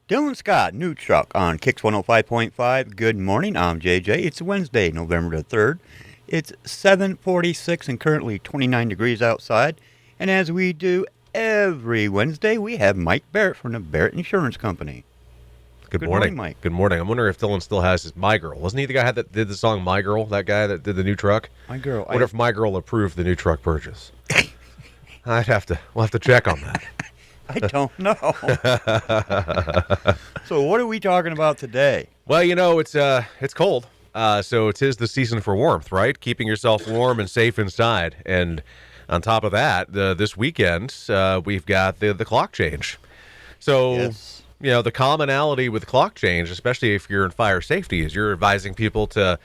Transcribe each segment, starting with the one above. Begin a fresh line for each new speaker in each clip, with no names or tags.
Dylan Scott, new truck on Kicks 105.5. Good morning, I'm JJ. It's Wednesday, November the 3rd. It's 7:46 and currently 29 degrees outside. And as we do every Wednesday, we have Mike Barrett from the Barrett Insurance Company.
Good morning,
Mike.
Good morning. I'm wondering if Dylan still has his My Girl. Wasn't he the guy that did the song My Girl, that guy that did the new truck?
My Girl.
I wonder if My Girl approved the new truck purchase. We'll have to check on that.
I don't know. So what are we talking about today?
Well, it's cold. So it is the season for warmth, right? Keeping yourself warm and safe inside. And on top of that, this weekend, we've got the clock change. So,
Yes.
the commonality with clock change, especially if you're in fire safety, is you're advising people to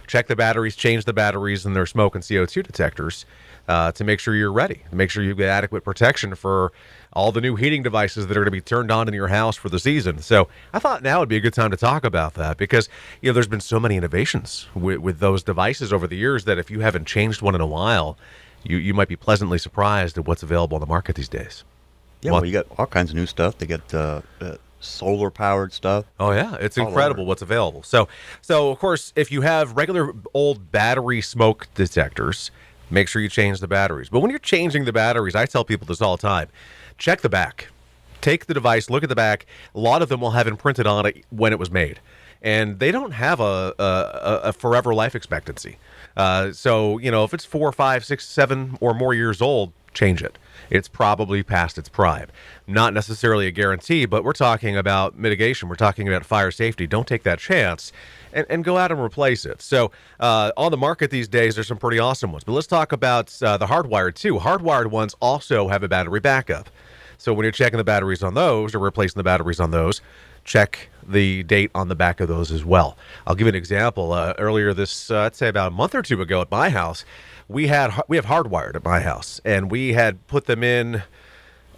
check the batteries, change the batteries in their smoke and CO2 detectors to make sure you're ready, make sure you get adequate protection for all the new heating devices that are going to be turned on in your house for the season. So I thought now would be a good time to talk about that because, there's been so many innovations with those devices over the years that if you haven't changed one in a while, you might be pleasantly surprised at what's available on the market these days.
Yeah, well, you got all kinds of new stuff. They got solar-powered stuff.
Oh, yeah. It's
All
incredible
over.
what's available. So, of course, if you have regular old battery smoke detectors, make sure you change the batteries. But when you're changing the batteries, I tell people this all the time, check the back. Take the device, look at the back. A lot of them will have imprinted on it when it was made. And they don't have a forever life expectancy. So, if it's 4, 5, 6, 7 or more years old, change it. It's probably past its prime. Not necessarily a guarantee, but we're talking about mitigation. We're talking about fire safety. Don't take that chance and go out and replace it. So on the market these days, there's some pretty awesome ones. But let's talk about the hardwired, too. Hardwired ones also have a battery backup. So when you're checking the batteries on those or replacing the batteries on those, check the date on the back of those as well. I'll give you an example. Earlier this, I'd say about a month or two ago at my house, we have hardwired at my house, and we had put them in,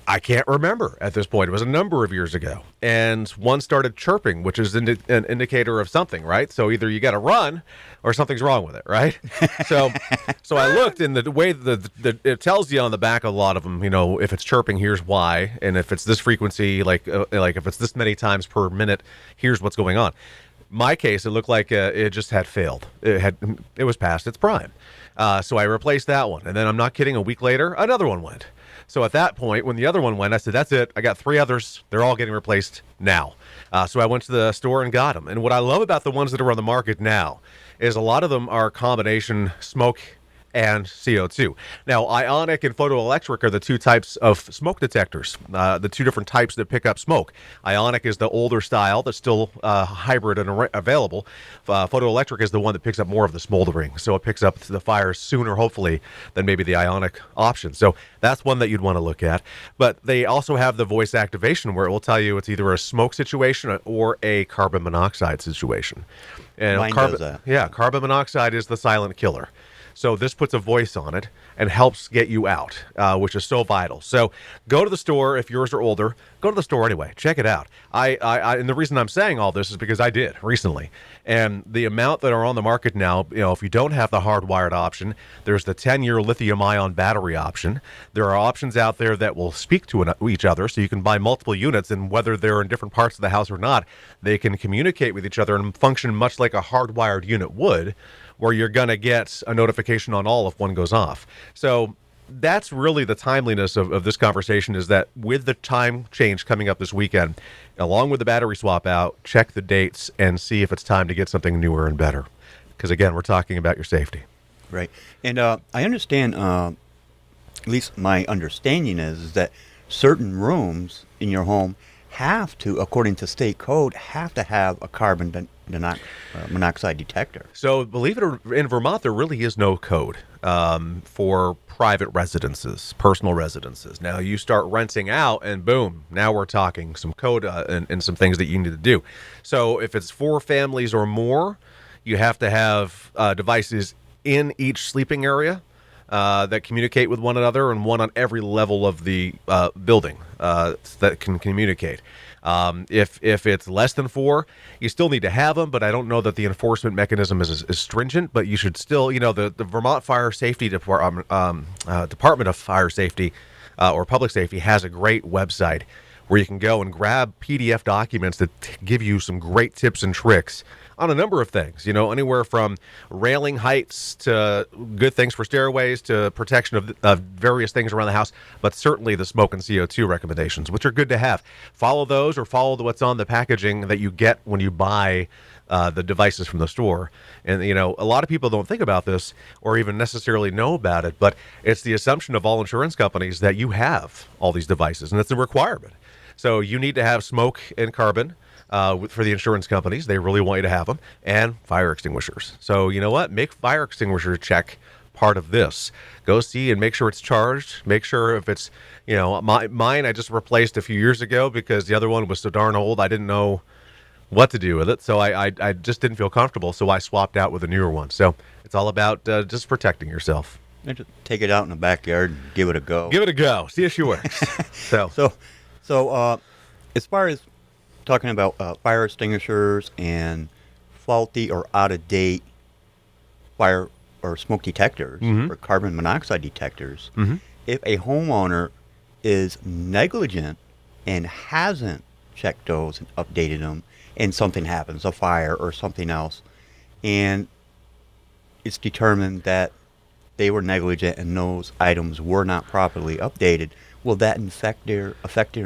I can't remember at this point. It was a number of years ago. And one started chirping, which is an indicator of something, right? So either you got to run or something's wrong with it, right? So I looked, and the way it tells you on the back of a lot of them, if it's chirping, here's why. And if it's this frequency, like if it's this many times per minute, here's what's going on. My case, it looked like it just had failed. It was past its prime. So I replaced that one. And then I'm not kidding, a week later, another one went. So at that point, when the other one went, I said, that's it. I got 3 others. They're all getting replaced now. So I went to the store and got them. And what I love about the ones that are on the market now is a lot of them are combination smoke and CO2. Now, ionic and photoelectric are the two types of smoke detectors, the two different types that pick up smoke. Ionic is the older style that's still hybrid and available. Photoelectric is the one that picks up more of the smoldering, so it picks up the fires sooner, hopefully, than maybe the ionic option. So that's one that you'd want to look at. But they also have the voice activation where it will tell you it's either a smoke situation or a carbon monoxide situation. And
Mine does that.
Yeah, carbon monoxide is the silent killer. So this puts a voice on it and helps get you out, which is so vital. So go to the store. If yours are older, go to the store anyway. Check it out. And the reason I'm saying all this is because I did recently. And the amount that are on the market now, if you don't have the hardwired option, there's the 10-year lithium-ion battery option. There are options out there that will speak to each other, so you can buy multiple units, and whether they're in different parts of the house or not, they can communicate with each other and function much like a hardwired unit would, where you're going to get a notification on all if one goes off. So that's really the timeliness of this conversation, is that with the time change coming up this weekend, along with the battery swap out, check the dates and see if it's time to get something newer and better. Because, again, we're talking about your safety.
Right. And I understand, at least my understanding is that certain rooms in your home have to, according to state code, have to have a carbon monoxide detector.
So believe it or in Vermont, there really is no code for private residences, personal residences. Now you start renting out and boom, now we're talking some code and some things that you need to do. So if it's 4 families or more, you have to have devices in each sleeping area that communicate with one another, and one on every level of the building that can communicate. If it's less than 4, you still need to have them, but I don't know that the enforcement mechanism is stringent. But you should still, the Vermont Fire Safety Department of Fire Safety or Public Safety has a great website where you can go and grab PDF documents that give you some great tips and tricks on a number of things, anywhere from railing heights to good things for stairways to protection of various things around the house, but certainly the smoke and CO2 recommendations, which are good to have. Follow those or follow what's on the packaging that you get when you buy the devices from the store. And, a lot of people don't think about this or even necessarily know about it, but it's the assumption of all insurance companies that you have all these devices, and it's a requirement. So you need to have smoke and carbon for the insurance companies. They really want you to have them, and fire extinguishers. So you know what? Make fire extinguisher check part of this. Go see and make sure it's charged. Make sure if it's, mine I just replaced a few years ago because the other one was so darn old I didn't know what to do with it. So I just didn't feel comfortable, so I swapped out with a newer one. So it's all about just protecting yourself.
And just take it out in the backyard and give it a go.
Give it a go. See if she works.
So as far as talking about fire extinguishers and faulty or out-of-date fire or smoke detectors or carbon monoxide detectors, if a homeowner is negligent and hasn't checked those and updated them, and something happens, a fire or something else, and it's determined that they were negligent and those items were not properly updated, will that affect their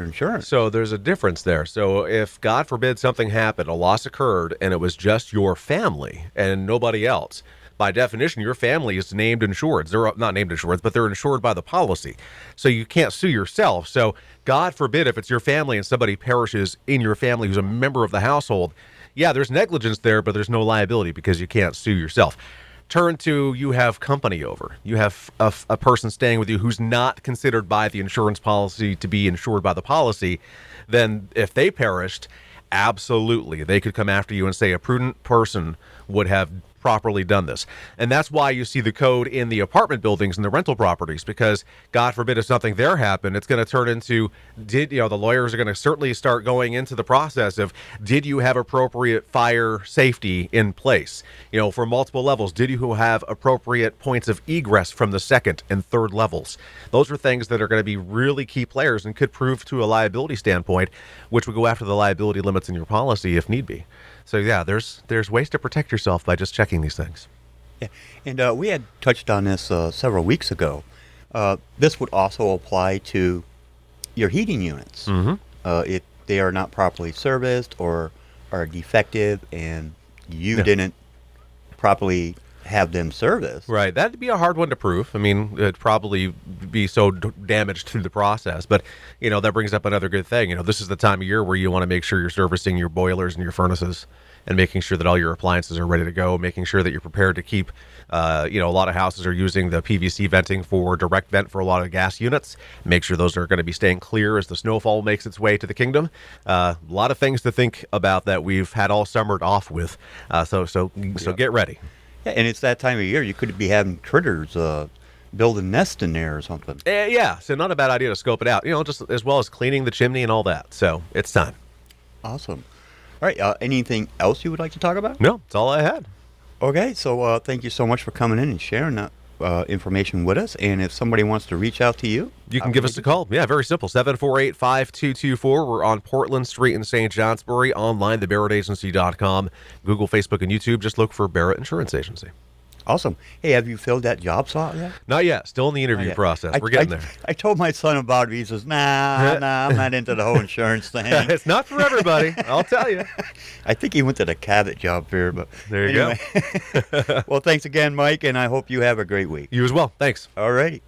insurance?
So there's a difference there. So if, God forbid, something happened, a loss occurred, and it was just your family and nobody else, by definition, your family is named insured. They're not named insured, but they're insured by the policy. So you can't sue yourself. So God forbid if it's your family and somebody perishes in your family who's a member of the household, yeah, there's negligence there, but there's no liability because you can't sue yourself. Turn to you have company over. You have a person staying with you who's not considered by the insurance policy to be insured by the policy. Then if they perished, absolutely, they could come after you and say a prudent person would have properly done this. And that's why you see the code in the apartment buildings and the rental properties, because God forbid if something there happened, it's going to turn into, the lawyers are going to certainly start going into the process of, did you have appropriate fire safety in place? For multiple levels, did you have appropriate points of egress from the second and third levels? Those are things that are going to be really key players and could prove to a liability standpoint, which would go after the liability limits in your policy if need be. So yeah, there's ways to protect yourself by just checking these things.
Yeah, and we had touched on this several weeks ago. This would also apply to your heating units. If they are not properly serviced or are defective and you didn't properly have them serviced.
Right. That'd be a hard one to prove. I mean, it'd probably be so damaged through the process. But, that brings up another good thing. This is the time of year where you want to make sure you're servicing your boilers and your furnaces and making sure that all your appliances are ready to go, making sure that you're prepared to keep, a lot of houses are using the PVC venting for direct vent for a lot of gas units. Make sure those are going to be staying clear as the snowfall makes its way to the kingdom. A lot of things to think about that we've had all summered off with. So get ready.
Yeah, and it's that time of year. You could be having critters build a nest in there or something.
Yeah, so not a bad idea to scope it out, just as well as cleaning the chimney and all that. So it's time.
Awesome. All right, anything else you would like to talk about?
No, that's all I had.
Okay, so thank you so much for coming in and sharing that information with us. And if somebody wants to reach out to you,
you can give us a call. Yeah, very simple. 748-5224. We're on Portland Street in St. Johnsbury. Online, thebarrettagency.com. Google, Facebook, and YouTube. Just look for Barrett Insurance Agency.
Awesome. Hey, have you filled that job slot yet?
Not yet. Still in the interview process. We're getting there.
I told my son about it. He says, nah, I'm not into the whole insurance thing.
It's not for everybody, I'll tell you.
I think he went to the Cabot job fair, but
there you go.
Well, thanks again, Mike, and I hope you have a great week.
You as well. Thanks.
All righty.